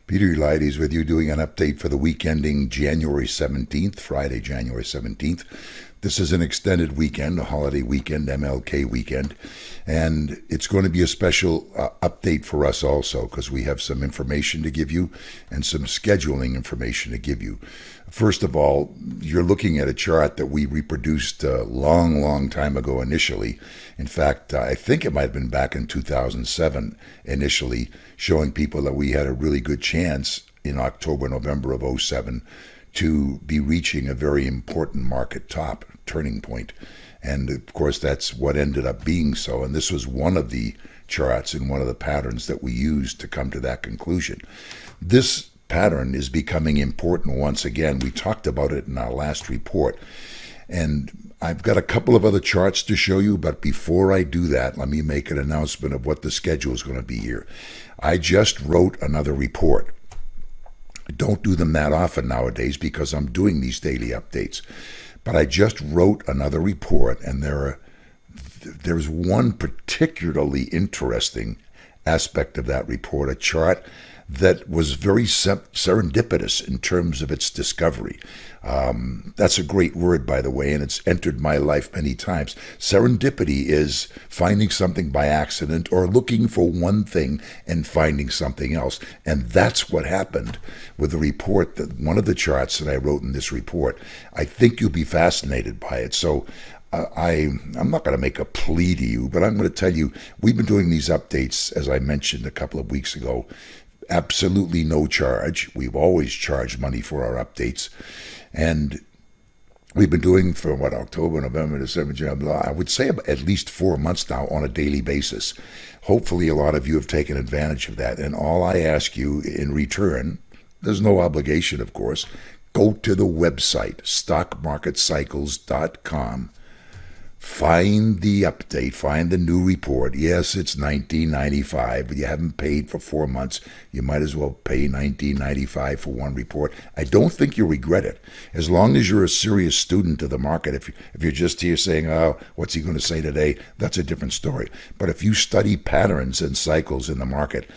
Peter Eliades with you doing an update for the week ending January 17th, Friday, January 17th. This is an extended weekend, a holiday weekend, MLK weekend, and it's going to be a special update for us also because we have some information to give you and some scheduling information to give you. First of all, you're looking at a chart that we reproduced a long time ago initially. In fact, I think it might have been back in 2007 initially, showing people that we had a really good chance in October, November of '07 to be reaching a very important market top, turning point. And of course, that's what ended up being so. And this was one of the charts and one of the patterns that we used to come to that conclusion. This pattern is becoming important once again. We talked about it in our last report. And I've got a couple of other charts to show you, but before I do that, let me make an announcement of what the schedule is going to be here. I just wrote another report. I don't do them that often nowadays because I'm doing these daily updates. But I just wrote another report, and there's one particularly interesting aspect of that report, a chart that was very serendipitous in terms of its discovery. That's a great word, by the way, and it's entered my life many times. Serendipity is finding something by accident or looking for one thing and finding something else. And that's what happened with the report, that one of the charts that I wrote in this report. I think you'll be fascinated by it. So I'm not going to make a plea to you, but I'm going to tell you, we've been doing these updates, as I mentioned a couple of weeks ago, absolutely no charge. We've always charged money for our updates. And we've been doing for October, November, December, January, I would say at least 4 months now on a daily basis. Hopefully a lot of you have taken advantage of that. And all I ask you in return, there's no obligation, of course, go to the website, StockMarketCycles.com. Find the update, find the new report. Yes, it's $19.95, but you haven't paid for 4 months. You might as well pay $19.95 for one report. I don't think you'll regret it. As long as you're a serious student of the market, if you're just here saying, oh, what's he going to say today, that's a different story. But if you study patterns and cycles in the market,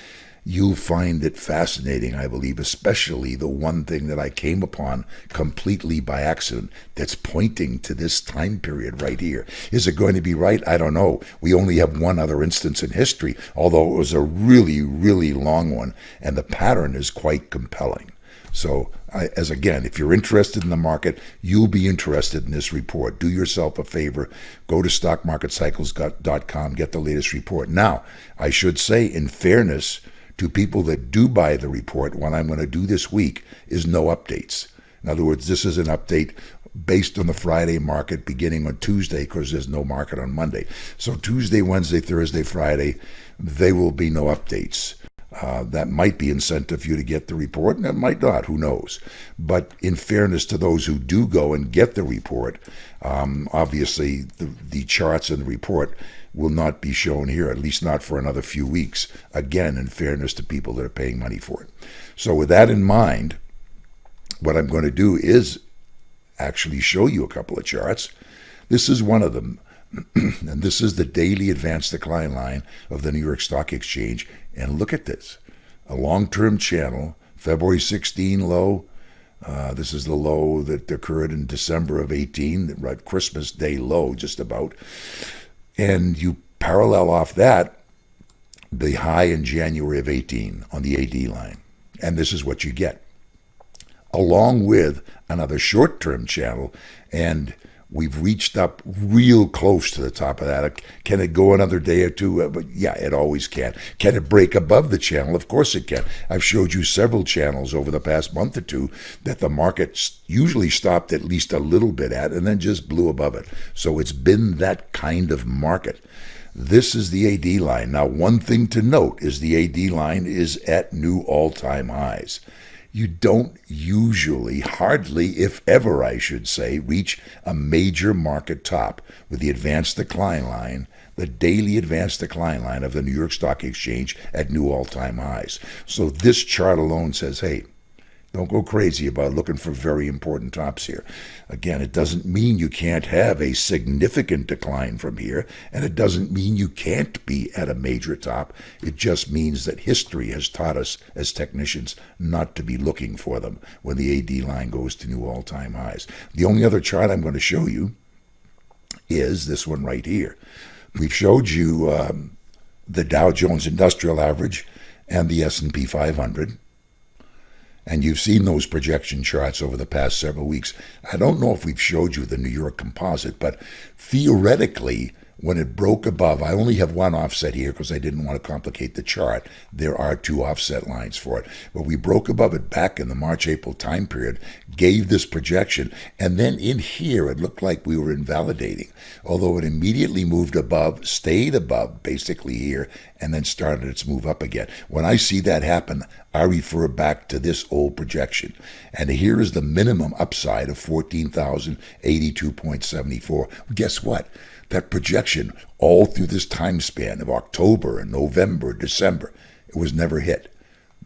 you'll find it fascinating, I believe, especially the one thing that I came upon completely by accident that's pointing to this time period right here. Is it going to be right? I don't know. We only have one other instance in history, although it was a really long one, and the pattern is quite compelling. So, again, if you're interested in the market, you'll be interested in this report. Do yourself a favor. Go to StockMarketCycles.com, get the latest report. Now, I should say, in fairness to people that do buy the report, what I'm going to do this week is no updates. In other words, this is an update based on the Friday market beginning on Tuesday because there's no market on Monday. So Tuesday, Wednesday, Thursday, Friday, there will be no updates. That might be incentive for you to get the report, and it might not, who knows. But in fairness to those who do go and get the report, obviously the charts in the report will not be shown here, at least not for another few weeks, again, in fairness to people that are paying money for it. So with that in mind, what I'm going to do is actually show you a couple of charts. This is one of them, and this is the daily advanced decline line of the New York Stock Exchange. And look at this, a long-term channel, February 16 low. This is the low that occurred in December of 18, right, Christmas Day low, just about. And you parallel off that the high in January of 18 on the AD line. And this is what you get, along with another short-term channel. And we've reached up real close to the top of that. Can it go another day or two? But yeah, it always can. Can it break above the channel? Of course it can. I've showed you several channels over the past month or two that the market usually stopped at least a little bit at and then just blew above it. So it's been that kind of market. This is the AD line. Now, one thing to note is the AD line is at new all-time highs. You don't usually, hardly, if ever, I should say, reach a major market top with the advanced decline line, the daily advanced decline line of the New York Stock Exchange at new all-time highs. So this chart alone says, hey, Don't go crazy about looking for very important tops here. Again, it doesn't mean you can't have a significant decline from here, and it doesn't mean you can't be at a major top. It just means that history has taught us as technicians not to be looking for them when the AD line goes to new all-time highs. The only other chart I'm going to show you is this one right here. We've showed you the Dow Jones Industrial Average and the S&P 500. And you've seen those projection charts over the past several weeks. I don't know if we've showed you the New York Composite, but theoretically, when it broke above, I only have one offset here because I didn't want to complicate the chart. There are two offset lines for it. But we broke above it back in the March-April time period, gave this projection, and then in here it looked like we were invalidating. Although it immediately moved above, stayed above basically here, and then started its move up again. When I see that happen, I refer back to this old projection. And here is the minimum upside of 14,082.74. Guess what? That projection all through this time span of October and November, December, it was never hit.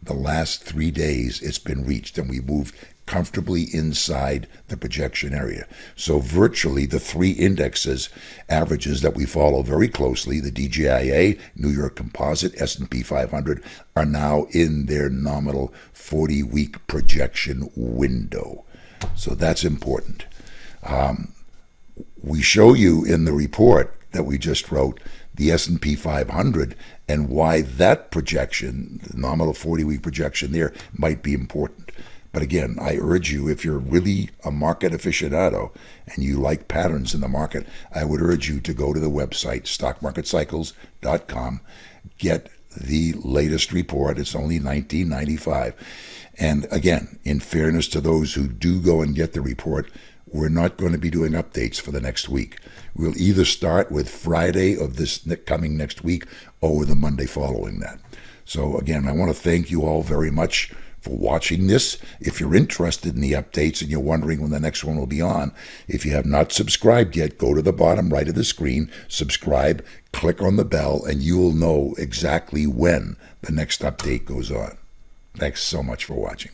The last 3 days it's been reached, and we moved comfortably inside the projection area. So virtually the three indexes averages that we follow very closely, the DJIA, New York Composite, S&P 500, are now in their nominal 40-week projection window. So that's important. We show you in the report that we just wrote the S&P 500 and why that projection, the nominal 40-week projection there, might be important. But again, I urge you, if you're really a market aficionado and you like patterns in the market, I would urge you to go to the website, StockMarketCycles.com, get the latest report. It's only $19.95. And again, in fairness to those who do go and get the report, we're not going to be doing updates for the next week. We'll either start with Friday of this coming next week or the Monday following that. So again, I want to thank you all very much for watching this. If you're interested in the updates and you're wondering when the next one will be on, if you have not subscribed yet, go to the bottom right of the screen, subscribe, click on the bell, and you will know exactly when the next update goes on. Thanks so much for watching.